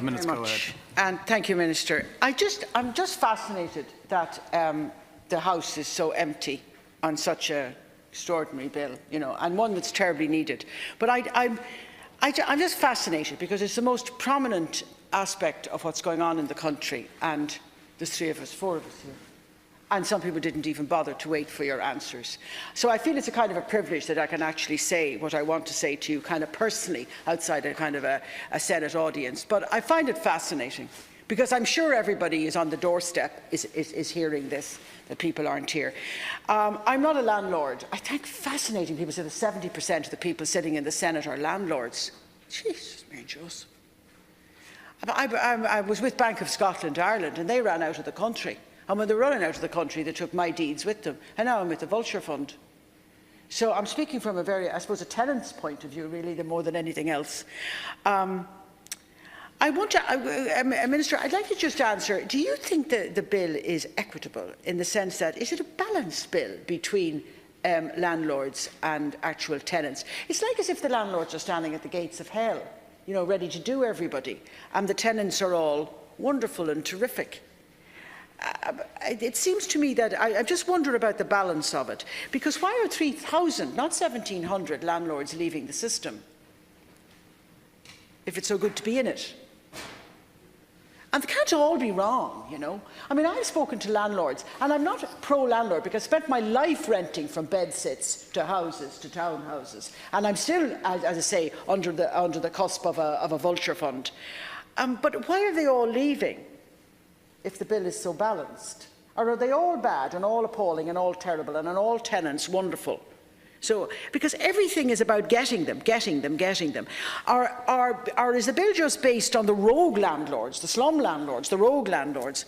Minutes, very much. And thank you, Minister. I'm just fascinated that the House is so empty on such an extraordinary bill, you know, and one that's terribly needed. But I'm just fascinated because it's the most prominent aspect of what's going on in the country, and there's four of us here. And some people didn't even bother to wait for your answers. So I feel it's a kind of a privilege that I can actually say what I want to say to you kind of personally outside a kind of a Senate audience. But I find it fascinating because I'm sure everybody is on the doorstep is hearing this, that people aren't here. I'm not a landlord. I think fascinating people say that 70% of the people sitting in the Senate are landlords. Jesus, Mary Joseph. I was with Bank of Scotland, Ireland, and they ran out of the country. And when they were running out of the country, they took my deeds with them. And now I'm with the Vulture Fund. So I'm speaking from a very, I suppose, a tenant's point of view, really, more than anything else. I want to, Minister, I'd like to just answer, do you think the bill is equitable in the sense that, is it a balanced bill between landlords and actual tenants? It's like as if the landlords are standing at the gates of hell, you know, ready to do everybody, and the tenants are all wonderful and terrific. It seems to me that I just wonder about the balance of it, because why are 3,000, not 1,700 landlords leaving the system if it's so good to be in it? And they can't all be wrong, you know. I mean, I've spoken to landlords, and I'm not pro-landlord because I spent my life renting from bedsits to houses, to townhouses, and I'm still, as I say, under the cusp of a Vulture Fund. But why are they all leaving if the bill is so balanced? Or are they all bad and all appalling and all terrible and all tenants wonderful? So, because everything is about getting them. Or is the bill just based on the rogue landlords, the slum landlords, the rogue landlords?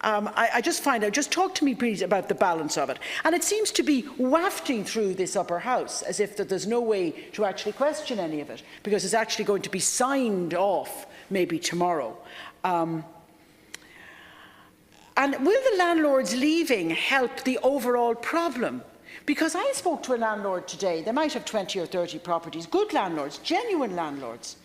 Just talk to me please about the balance of it. And it seems to be wafting through this upper house as if that there's no way to actually question any of it, because it's actually going to be signed off maybe tomorrow. And will the landlords leaving help the overall problem? Because I spoke to a landlord today, they might have 20 or 30 properties, good landlords, genuine landlords,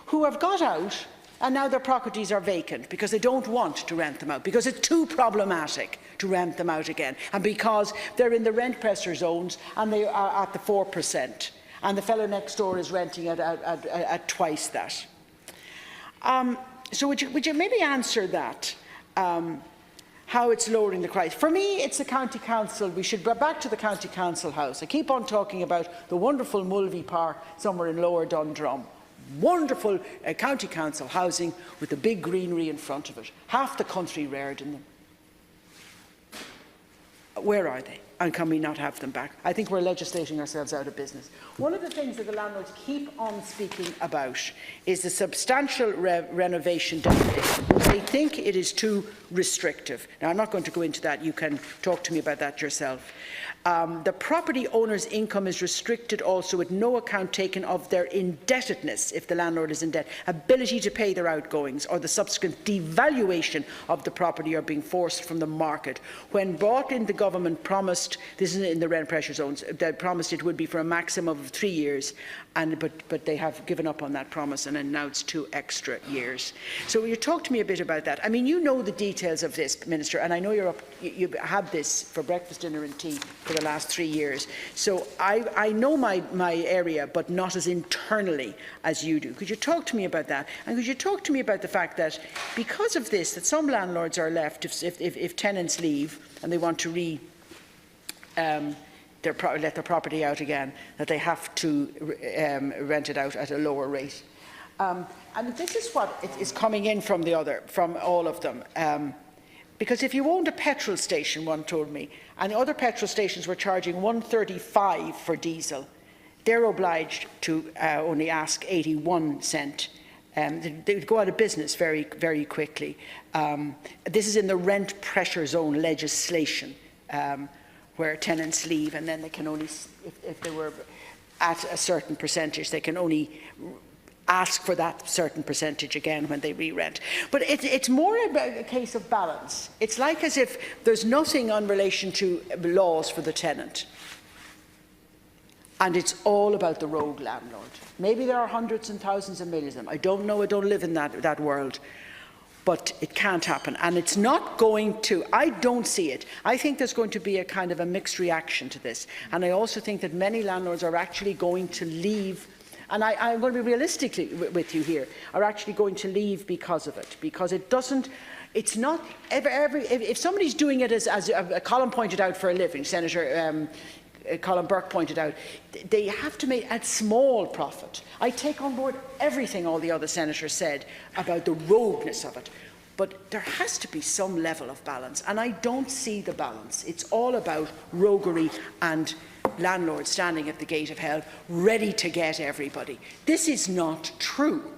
who have got out and now their properties are vacant because they don't want to rent them out, because it's too problematic to rent them out again, and because they're in the rent pressure zones and they are at the 4%, and the fellow next door is renting it at twice that. So would you maybe answer that? How it's lowering the crisis. For me, it's the County Council. We should go back to the County Council House. I keep on talking about the wonderful Mulvey Park somewhere in Lower Dundrum. Wonderful County Council housing with the big greenery in front of it. Half the country reared in them. Where are they? And can we not have them back? I think we're legislating ourselves out of business. One of the things that the landlords keep on speaking about is the substantial renovation definition. They think it is too restrictive. Now, I'm not going to go into that. You can talk to me about that yourself. The property owner's income is restricted also with no account taken of their indebtedness, if the landlord is in debt, ability to pay their outgoings, or the subsequent devaluation of the property are being forced from the market. When brought in, the government promised, this is in the rent pressure zones, they promised it would be for a maximum of 3 years, but they have given up on that promise, and now it's 2 extra years. So will you talk to me a bit about that? I mean, you know the details of this, Minister, and I know you had this for breakfast, dinner and tea for the last 3 years. So I know my area, but not as internally as you do. Could you talk to me about that? And could you talk to me about the fact that because of this, that some landlords are left, if tenants leave and they want to let their property out again, that they have to rent it out at a lower rate. And this is what is coming in from all of them. Because if you owned a petrol station, one told me, and the other petrol stations were charging $1.35 for diesel, they're obliged to only ask 81 cent. They would go out of business very, very quickly. This is in the rent pressure zone legislation, where tenants leave, and then they can only, if they were at a certain percentage, they can only ask for that certain percentage again when they re-rent. But it's more about a case of balance. It's like as if there's nothing in relation to laws for the tenant. And it's all about the rogue landlord. Maybe there are hundreds and thousands and millions of them. I don't know. I don't live in that world. But it can't happen. And it's not going to, I don't see it. I think there's going to be a kind of a mixed reaction to this. And I also think that many landlords are actually going to leave, and I'm going to be realistic with you here, are actually going to leave because of it. Because it doesn't, it's not, if somebody's doing it as Colin pointed out, for a living, Senator Colin Burke pointed out, they have to make a small profit. I take on board everything all the other senators said about the rogueness of it, but there has to be some level of balance, and I don't see the balance. It's all about roguery and landlords standing at the gate of hell, ready to get everybody. This is not true.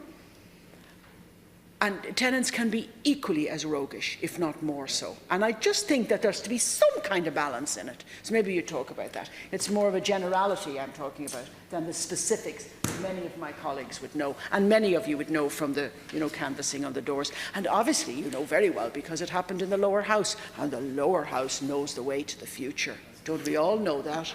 And tenants can be equally as roguish, if not more so. And I just think that there's to be some kind of balance in it. So maybe you talk about that. It's more of a generality I'm talking about than the specifics many of my colleagues would know, and many of you would know from the canvassing on the doors. And obviously you know very well, because it happened in the lower house, and the lower house knows the way to the future. Don't we all know that?